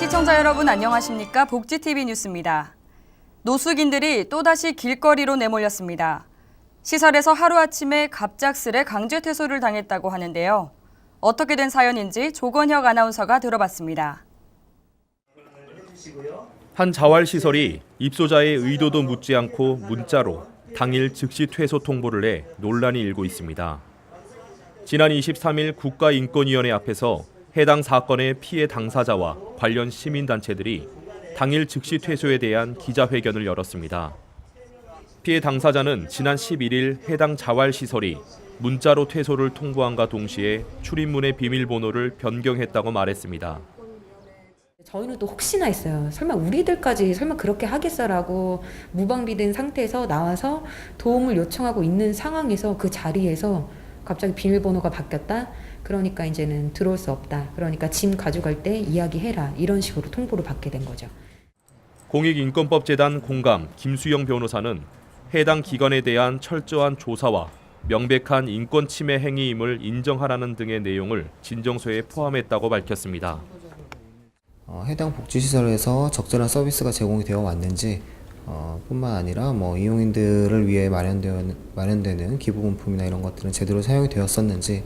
시청자 여러분 안녕하십니까? 복지TV 뉴스입니다. 노숙인들이 또다시 길거리로 내몰렸습니다. 시설에서 하루아침에 갑작스레 강제 퇴소를 당했다고 하는데요. 어떻게 된 사연인지 조건혁 아나운서가 들어봤습니다. 한 자활시설이 입소자의 의도도 묻지 않고 문자로 당일 즉시 퇴소 통보를 해 논란이 일고 있습니다. 지난 23일 국가인권위원회 앞에서 해당 사건의 피해 당사자와 관련 시민단체들이 당일 즉시 퇴소에 대한 기자회견을 열었습니다. 피해 당사자는 지난 11일 해당 자활시설이 문자로 퇴소를 통보함과 동시에 출입문의 비밀번호를 변경했다고 말했습니다. 저희는 또 혹시나 했어요. 설마 우리들까지 설마 그렇게 하겠어라고 무방비된 상태에서 나와서 도움을 요청하고 있는 상황에서 그 자리에서 갑자기 비밀번호가 바뀌었다. 그러니까 이제는 들어올 수 없다. 그러니까 짐 가져갈 때 이야기해라. 이런 식으로 통보를 받게 된 거죠. 공익인권법재단 공감 김수영 변호사는 해당 기관에 대한 철저한 조사와 명백한 인권 침해 행위임을 인정하라는 등의 내용을 진정서에 포함했다고 밝혔습니다. 해당 복지시설에서 적절한 서비스가 제공이 되어 왔는지 뿐만 아니라 이용인들을 위해 마련되는 기부금품이나 이런 것들은 제대로 사용이 되었었는지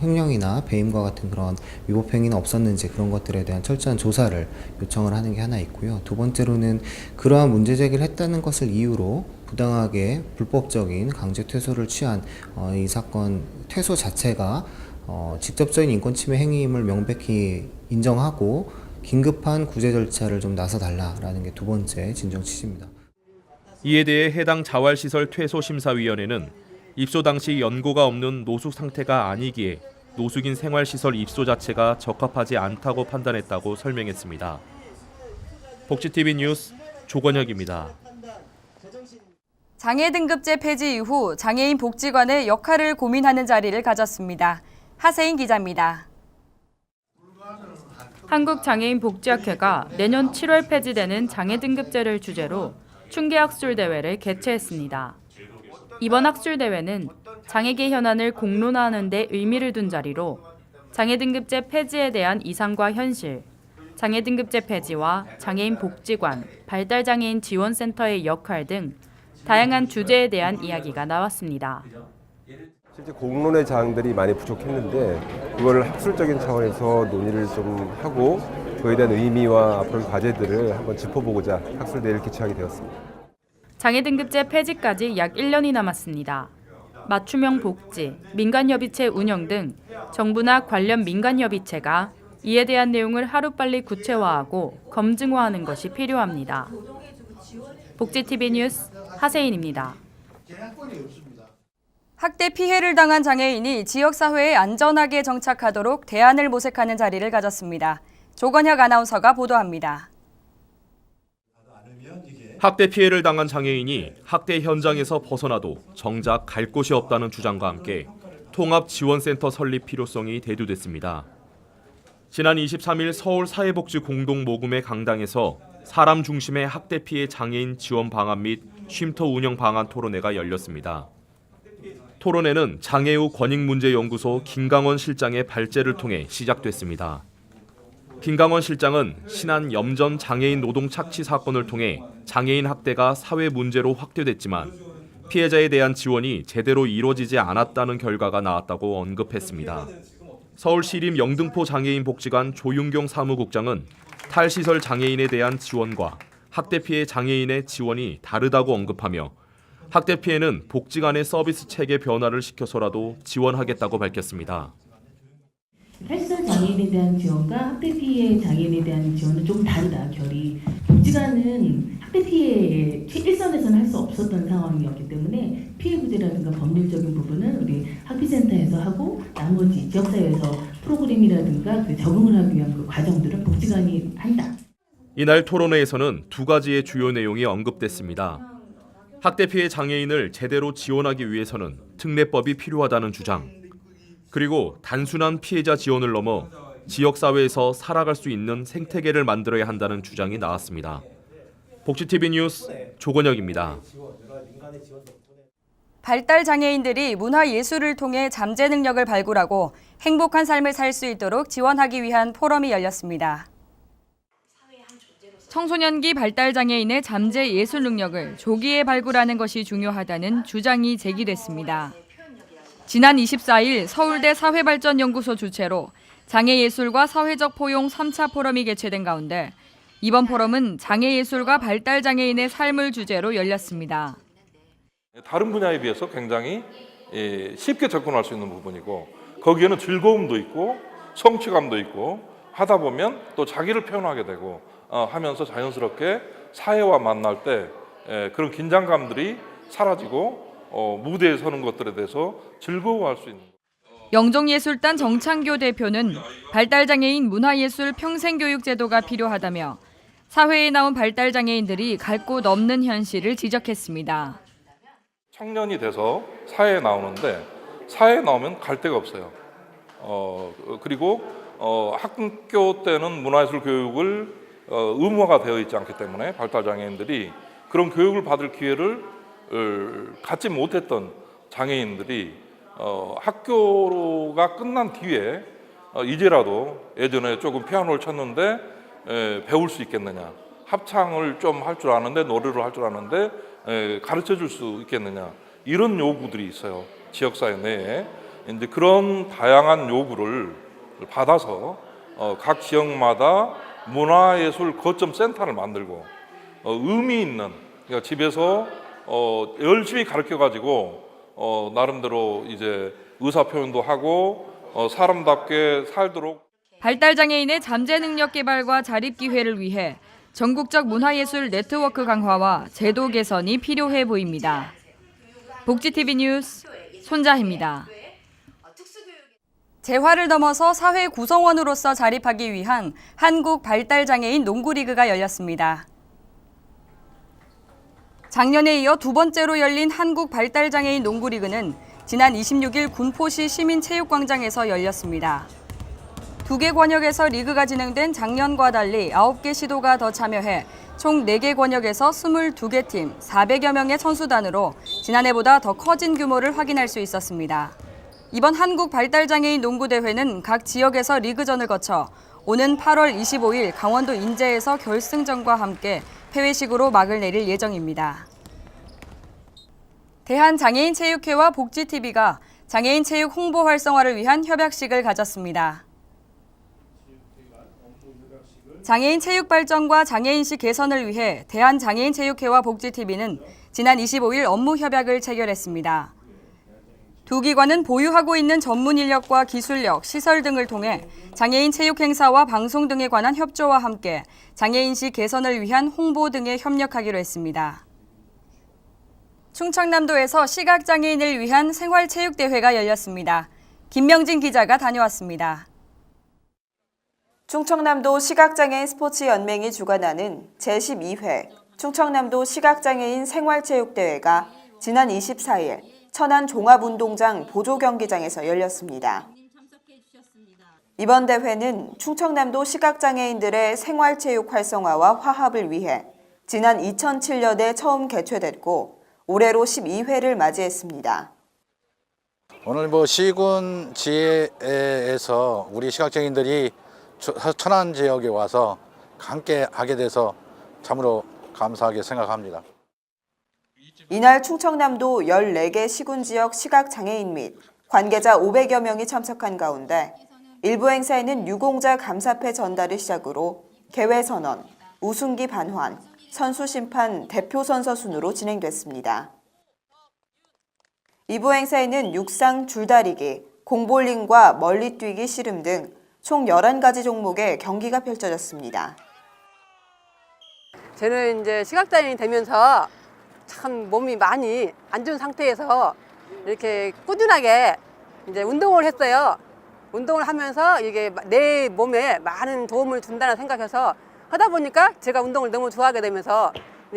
횡령이나 배임과 같은 그런 위법행위는 없었는지 그런 것들에 대한 철저한 조사를 요청을 하는 게 하나 있고요. 두 번째로는 그러한 문제 제기를 했다는 것을 이유로 부당하게 불법적인 강제 퇴소를 취한 이 사건 퇴소 자체가 직접적인 인권 침해 행위임을 명백히 인정하고 긴급한 구제 절차를 좀 나서달라라는 게 두 번째 진정 취지입니다. 이에 대해 해당 자활시설 퇴소심사위원회는 입소 당시 연고가 없는 노숙 상태가 아니기에 노숙인 생활시설 입소 자체가 적합하지 않다고 판단했다고 설명했습니다. 복지TV 뉴스 조건혁입니다. 장애 등급제 폐지 이후 장애인 복지관의 역할을 고민하는 자리를 가졌습니다. 하세인 기자입니다. 한국장애인복지학회가 내년 7월 폐지되는 장애등급제를 주제로 충기학술대회를 개최했습니다. 이번 학술대회는 장애계 현안을 공론화하는 데 의미를 둔 자리로 장애등급제 폐지에 대한 이상과 현실, 장애등급제 폐지와 장애인 복지관, 발달장애인 지원센터의 역할 등 다양한 주제에 대한 이야기가 나왔습니다. 실제 공론의 자항들이 많이 부족했는데 그걸 학술적인 차원에서 논의를 좀 하고 그에 대한 의미와 앞으로의 과제들을 한번 짚어보고자 학술대회를 개최하게 되었습니다. 장애등급제 폐지까지 약 1년이 남았습니다. 맞춤형 복지, 민간협의체 운영 등 정부나 관련 민간협의체가 이에 대한 내용을 하루빨리 구체화하고 검증화하는 것이 필요합니다. 복지TV 뉴스 하세인입니다. 학대 피해를 당한 장애인이 지역사회에 안전하게 정착하도록 대안을 모색하는 자리를 가졌습니다. 조건혁 아나운서가 보도합니다. 학대 피해를 당한 장애인이 학대 현장에서 벗어나도 정작 갈 곳이 없다는 주장과 함께 통합지원센터 설립 필요성이 대두됐습니다. 지난 23일 서울 사회복지 공동모금회 강당에서 사람 중심의 학대 피해 장애인 지원 방안 및 쉼터 운영 방안 토론회가 열렸습니다. 토론회는 장애우 권익문제연구소 김강원 실장의 발제를 통해 시작됐습니다. 김강원 실장은 신안 염전 장애인 노동 착취 사건을 통해 장애인 학대가 사회 문제로 확대됐지만 피해자에 대한 지원이 제대로 이루어지지 않았다는 결과가 나왔다고 언급했습니다. 서울시립 영등포 장애인 복지관 조윤경 사무국장은 탈시설 장애인에 대한 지원과 학대 피해 장애인의 지원이 다르다고 언급하며 학대 피해는 복지관의 서비스 체계 변화를 시켜서라도 지원하겠다고 밝혔습니다. 탈시설 장애인에 대한 지원과 학대 피해 장애인에 대한 지원은 좀 다르다, 결이. 복지관은 학대 피해의 일선에서는 할 수 없었던 상황이었기 때문에 피해 구제라든가 법률적인 부분은 우리 학비센터에서 하고 나머지 지역사회에서 프로그램이라든가 적응을 하기 위한 그 과정들은 복지관이 한다. 이날 토론회에서는 두 가지의 주요 내용이 언급됐습니다. 학대 피해 장애인을 제대로 지원하기 위해서는 특례법이 필요하다는 주장, 그리고 단순한 피해자 지원을 넘어 지역사회에서 살아갈 수 있는 생태계를 만들어야 한다는 주장이 나왔습니다. 복지TV 뉴스 조건혁입니다. 발달 장애인들이 문화예술을 통해 잠재 능력을 발굴하고 행복한 삶을 살 수 있도록 지원하기 위한 포럼이 열렸습니다. 청소년기 발달장애인의 잠재 예술 능력을 조기에 발굴하는 것이 중요하다는 주장이 제기됐습니다. 지난 24일 서울대 사회발전연구소 주최로 장애예술과 사회적 포용 3차 포럼이 개최된 가운데 이번 포럼은 장애예술과 발달장애인의 삶을 주제로 열렸습니다. 다른 분야에 비해서 굉장히 쉽게 접근할 수 있는 부분이고 거기에는 즐거움도 있고 성취감도 있고 하다 보면 또 자기를 표현하게 되고 하면서 자연스럽게 사회와 만날 때 그런 긴장감들이 사라지고 무대에 서는 것들에 대해서 즐거워할 수 있는. 영종예술단 정창교 대표는 발달장애인 문화예술 평생교육제도가 필요하다며 사회에 나온 발달장애인들이 갈 곳 없는 현실을 지적했습니다. 청년이 돼서 사회에 나오는데 사회에 나오면 갈 데가 없어요. 그리고 학교 때는 문화예술 교육을 의무화가 되어 있지 않기 때문에 발달장애인들이 그런 교육을 받을 기회를 갖지 못했던 장애인들이 학교가 끝난 뒤에 이제라도 예전에 조금 피아노를 쳤는데 배울 수 있겠느냐, 합창을 좀 할 줄 아는데 노래를 할 줄 아는데 가르쳐 줄 수 있겠느냐, 이런 요구들이 있어요. 지역사회 내에. 이제 그런 다양한 요구를 받아서 각 지역마다 문화예술 거점 센터를 만들고 의미 있는, 그러니까 집에서 열심히 가르쳐 가지고 나름대로 이제 의사 표현도 하고 사람답게 살도록. 발달장애인의 잠재 능력 개발과 자립 기회를 위해 전국적 문화예술 네트워크 강화와 제도 개선이 필요해 보입니다. 복지TV 뉴스 손자희입니다. 재화를 넘어서 사회 구성원으로서 자립하기 위한 한국 발달장애인 농구리그가 열렸습니다. 작년에 이어 두 번째로 열린 한국 발달장애인 농구리그는 지난 26일 군포시 시민체육광장에서 열렸습니다. 두 개 권역에서 리그가 진행된 작년과 달리 9개 시도가 더 참여해 총 4개 권역에서 22개 팀, 400여 명의 선수단으로 지난해보다 더 커진 규모를 확인할 수 있었습니다. 이번 한국 발달장애인 농구대회는 각 지역에서 리그전을 거쳐 오는 8월 25일 강원도 인제에서 결승전과 함께 폐회식으로 막을 내릴 예정입니다. 대한장애인체육회와 복지TV가 장애인 체육 홍보 활성화를 위한 협약식을 가졌습니다. 장애인 체육 발전과 장애인식 개선을 위해 대한장애인체육회와 복지TV는 지난 25일 업무 협약을 체결했습니다. 두 기관은 보유하고 있는 전문 인력과 기술력, 시설 등을 통해 장애인 체육 행사와 방송 등에 관한 협조와 함께 장애인식 개선을 위한 홍보 등에 협력하기로 했습니다. 충청남도에서 시각장애인을 위한 생활체육대회가 열렸습니다. 김명진 기자가 다녀왔습니다. 충청남도 시각장애인 스포츠연맹이 주관하는 제12회 충청남도 시각장애인 생활체육대회가 지난 24일 천안 종합운동장 보조경기장에서 열렸습니다. 이번 대회는 충청남도 시각장애인들의 생활체육 활성화와 화합을 위해 지난 2007년에 처음 개최됐고 올해로 12회를 맞이했습니다. 오늘 시군 지회에서 우리 시각장애인들이 천안 지역에 와서 함께 하게 돼서 참으로 감사하게 생각합니다. 이날 충청남도 14개 시군 지역 시각장애인 및 관계자 500여 명이 참석한 가운데 일부 행사에는 유공자 감사패 전달을 시작으로 개회선언, 우승기 반환, 선수 심판, 대표 선서 순으로 진행됐습니다. 2부 행사에는 육상 줄다리기, 공볼링과 멀리뛰기 씨름 등 총 11가지 종목의 경기가 펼쳐졌습니다. 저는 이제 시각장애인이 되면서 참 몸이 많이 안 좋은 상태에서 이렇게 꾸준하게 이제 운동을 했어요. 운동을 하면서 이게 내 몸에 많은 도움을 준다는 생각해서 하다 보니까 제가 운동을 너무 좋아하게 되면서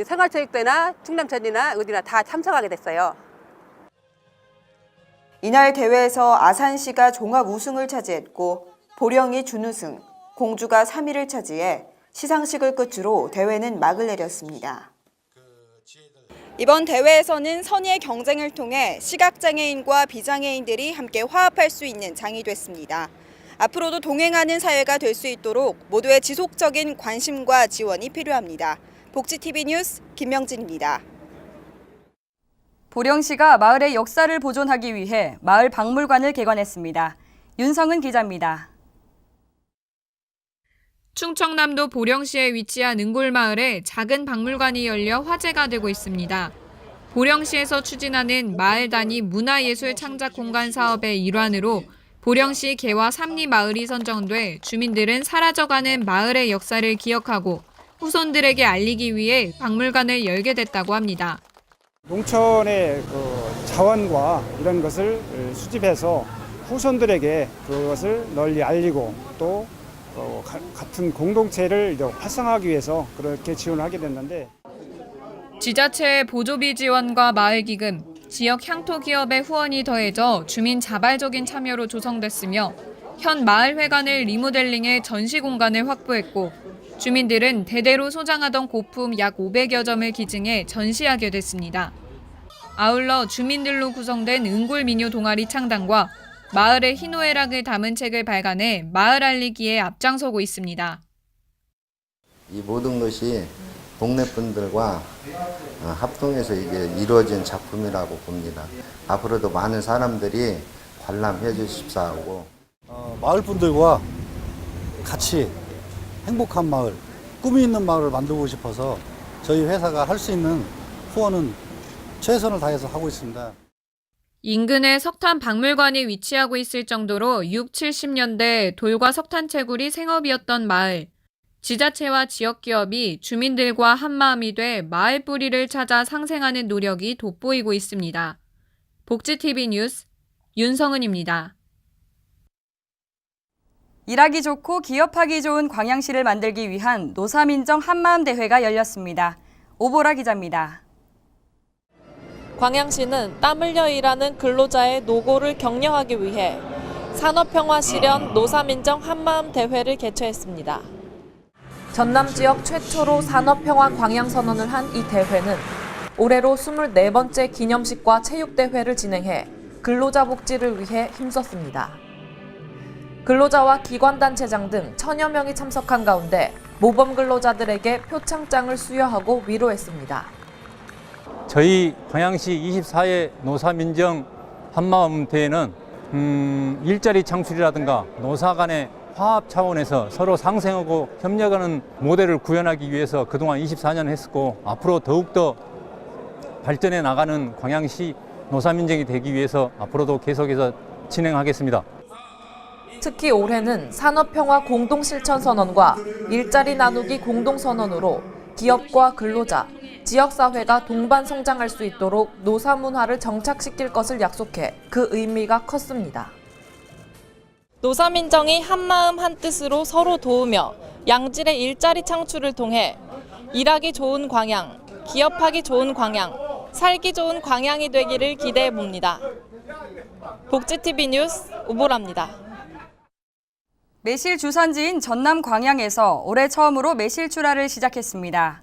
생활체육대회나 충남천이나 어디나 다 참석하게 됐어요. 이날 대회에서 아산시가 종합 우승을 차지했고 보령이 준우승, 공주가 3위를 차지해 시상식을 끝으로 대회는 막을 내렸습니다. 이번 대회에서는 선의의 경쟁을 통해 시각장애인과 비장애인들이 함께 화합할 수 있는 장이 됐습니다. 앞으로도 동행하는 사회가 될 수 있도록 모두의 지속적인 관심과 지원이 필요합니다. 복지TV 뉴스 김명진입니다. 보령시가 마을의 역사를 보존하기 위해 마을 박물관을 개관했습니다. 윤성은 기자입니다. 충청남도 보령시에 위치한 은골마을에 작은 박물관이 열려 화제가 되고 있습니다. 보령시에서 추진하는 마을 단위 문화예술 창작 공간 사업의 일환으로 보령시 개화 삼리마을이 선정돼 주민들은 사라져가는 마을의 역사를 기억하고 후손들에게 알리기 위해 박물관을 열게 됐다고 합니다. 농촌의 자원과 이런 것을 수집해서 후손들에게 그것을 널리 알리고 또 같은 공동체를 활성화하기 위해서 그렇게 지원을 하게 됐는데, 지자체의 보조비 지원과 마을기금, 지역 향토 기업의 후원이 더해져 주민 자발적인 참여로 조성됐으며 현 마을회관을 리모델링해 전시 공간을 확보했고 주민들은 대대로 소장하던 고품 약 500여 점을 기증해 전시하게 됐습니다. 아울러 주민들로 구성된 은골민요 동아리 창단과 마을의 희노애락을 담은 책을 발간해 마을 알리기에 앞장서고 있습니다. 이 모든 것이 동네 분들과 합동해서 이게 이루어진 작품이라고 봅니다. 앞으로도 많은 사람들이 관람해 주십사 하고 마을 분들과 같이 행복한 마을, 꿈이 있는 마을을 만들고 싶어서 저희 회사가 할 수 있는 후원은 최선을 다해서 하고 있습니다. 인근에 석탄 박물관이 위치하고 있을 정도로 6, 70년대 돌과 석탄 채굴이 생업이었던 마을. 지자체와 지역기업이 주민들과 한마음이 돼 마을 뿌리를 찾아 상생하는 노력이 돋보이고 있습니다. 복지TV 뉴스 윤성은입니다. 일하기 좋고 기업하기 좋은 광양시를 만들기 위한 노사민정 한마음 대회가 열렸습니다. 오보라 기자입니다. 광양시는 땀 흘려 일하는 근로자의 노고를 격려하기 위해 산업평화 실현 노사민정 한마음 대회를 개최했습니다. 전남 지역 최초로 산업평화 광양선언을 한 이 대회는 올해로 24번째 기념식과 체육대회를 진행해 근로자 복지를 위해 힘썼습니다. 근로자와 기관단체장 등 1000여 명이 참석한 가운데 모범 근로자들에게 표창장을 수여하고 위로했습니다. 저희 광양시 24회 노사민정 한마음 대회는 일자리 창출이라든가 노사 간의 화합 차원에서 서로 상생하고 협력하는 모델을 구현하기 위해서 그동안 24년 했었고 앞으로 더욱더 발전해 나가는 광양시 노사민정이 되기 위해서 앞으로도 계속해서 진행하겠습니다. 특히 올해는 산업평화 공동실천선언과 일자리 나누기 공동선언으로 기업과 근로자, 지역사회가 동반 성장할 수 있도록 노사문화를 정착시킬 것을 약속해 그 의미가 컸습니다. 노사민정이 한마음 한뜻으로 서로 도우며 양질의 일자리 창출을 통해 일하기 좋은 광양, 기업하기 좋은 광양, 살기 좋은 광양이 되기를 기대해 봅니다. 복지TV 뉴스 오보라입니다. 매실 주산지인 전남 광양에서 올해 처음으로 매실 출하를 시작했습니다.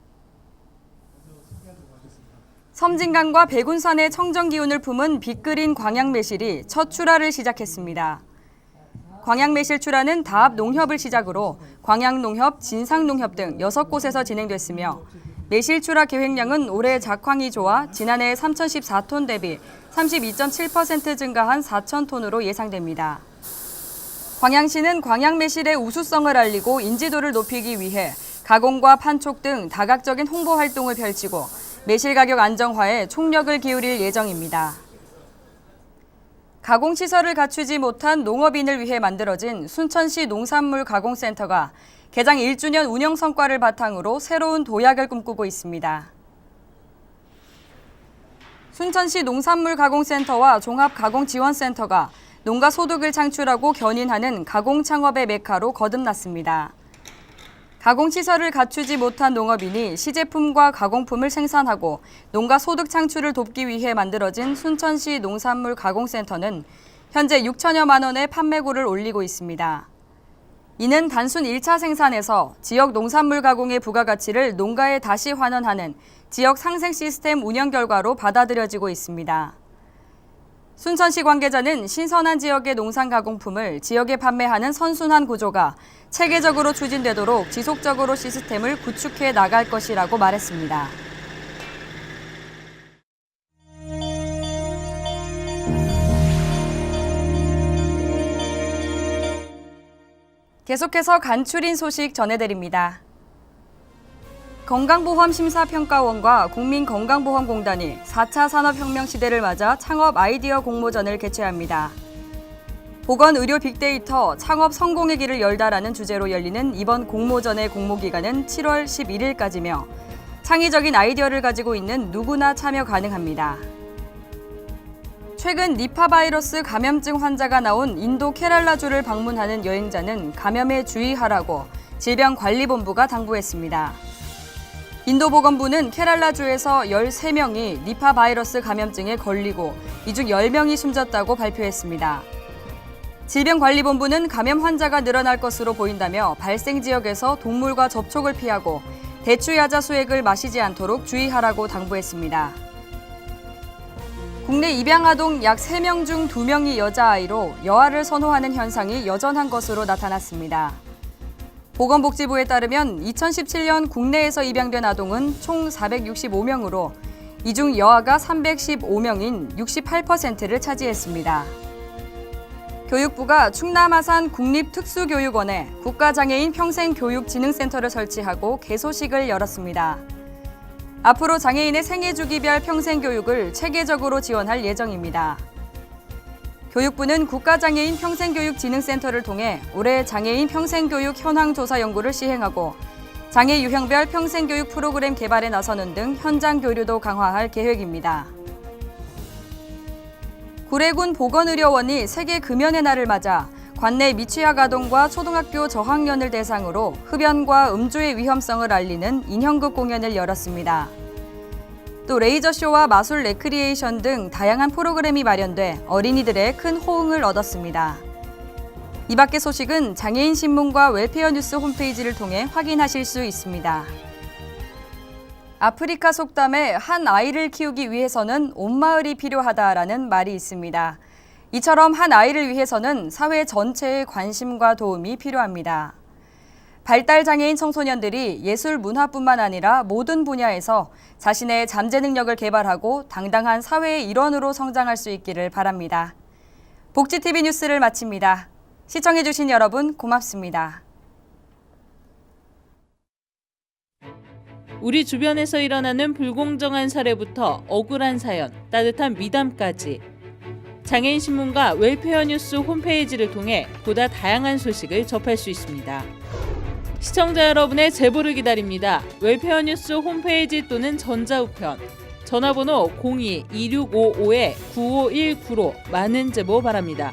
섬진강과 백운산의 청정 기운을 품은 빅그린 광양 매실이 첫 출하를 시작했습니다. 광양 매실 출하는 다합 농협을 시작으로 광양농협, 진상농협 등 6곳에서 진행됐으며 매실 출하 계획량은 올해 작황이 좋아 지난해 3,014톤 대비 32.7% 증가한 4,000톤으로 예상됩니다. 광양시는 광양 매실의 우수성을 알리고 인지도를 높이기 위해 가공과 판촉 등 다각적인 홍보 활동을 펼치고 매실 가격 안정화에 총력을 기울일 예정입니다. 가공시설을 갖추지 못한 농업인을 위해 만들어진 순천시 농산물 가공센터가 개장 1주년 운영 성과를 바탕으로 새로운 도약을 꿈꾸고 있습니다. 순천시 농산물 가공센터와 종합가공지원센터가 농가 소득을 창출하고 견인하는 가공 창업의 메카로 거듭났습니다. 가공시설을 갖추지 못한 농업인이 시제품과 가공품을 생산하고 농가 소득 창출을 돕기 위해 만들어진 순천시 농산물 가공센터는 현재 6천여만 원의 판매고를 올리고 있습니다. 이는 단순 1차 생산에서 지역 농산물 가공의 부가가치를 농가에 다시 환원하는 지역 상생 시스템 운영 결과로 받아들여지고 있습니다. 순천시 관계자는 신선한 지역의 농산 가공품을 지역에 판매하는 선순환 구조가 체계적으로 추진되도록 지속적으로 시스템을 구축해 나갈 것이라고 말했습니다. 계속해서 간추린 소식 전해드립니다. 건강보험심사평가원과 국민건강보험공단이 4차 산업혁명 시대를 맞아 창업 아이디어 공모전을 개최합니다. 보건의료 빅데이터 창업 성공의 길을 열다라는 주제로 열리는 이번 공모전의 공모기간은 7월 11일까지며 창의적인 아이디어를 가지고 있는 누구나 참여 가능합니다. 최근 니파 바이러스 감염증 환자가 나온 인도 케랄라주를 방문하는 여행자는 감염에 주의하라고 질병관리본부가 당부했습니다. 인도보건부는 케랄라주에서 13명이 니파 바이러스 감염증에 걸리고 이 중 10명이 숨졌다고 발표했습니다. 질병관리본부는 감염 환자가 늘어날 것으로 보인다며 발생 지역에서 동물과 접촉을 피하고 대추야자 수액을 마시지 않도록 주의하라고 당부했습니다. 국내 입양아동 약 3명 중 2명이 여자아이로 여아를 선호하는 현상이 여전한 것으로 나타났습니다. 보건복지부에 따르면 2017년 국내에서 입양된 아동은 총 465명으로 이 중 여아가 315명인 68%를 차지했습니다. 교육부가 충남 아산 국립특수교육원에 국가장애인 평생교육진흥센터를 설치하고 개소식을 열었습니다. 앞으로 장애인의 생애주기별 평생교육을 체계적으로 지원할 예정입니다. 교육부는 국가장애인 평생교육진흥센터를 통해 올해 장애인 평생교육 현황조사 연구를 시행하고 장애 유형별 평생교육 프로그램 개발에 나서는 등 현장 교류도 강화할 계획입니다. 구례군 보건의료원이 세계 금연의 날을 맞아 관내 미취학 아동과 초등학교 저학년을 대상으로 흡연과 음주의 위험성을 알리는 인형극 공연을 열었습니다. 또 레이저쇼와 마술 레크리에이션 등 다양한 프로그램이 마련돼 어린이들의 큰 호응을 얻었습니다. 이 밖의 소식은 장애인신문과 웰페어 뉴스 홈페이지를 통해 확인하실 수 있습니다. 아프리카 속담에 한 아이를 키우기 위해서는 온 마을이 필요하다라는 말이 있습니다. 이처럼 한 아이를 위해서는 사회 전체의 관심과 도움이 필요합니다. 발달장애인 청소년들이 예술 문화뿐만 아니라 모든 분야에서 자신의 잠재 능력을 개발하고 당당한 사회의 일원으로 성장할 수 있기를 바랍니다. 복지TV 뉴스를 마칩니다. 시청해주신 여러분 고맙습니다. 우리 주변에서 일어나는 불공정한 사례부터 억울한 사연, 따뜻한 미담까지 장애인 신문과 웰페어 뉴스 홈페이지를 통해 보다 다양한 소식을 접할 수 있습니다. 시청자 여러분의 제보를 기다립니다. 웰페어 뉴스 홈페이지 또는 전자우편, 전화번호 02-2655-9519로 많은 제보 바랍니다.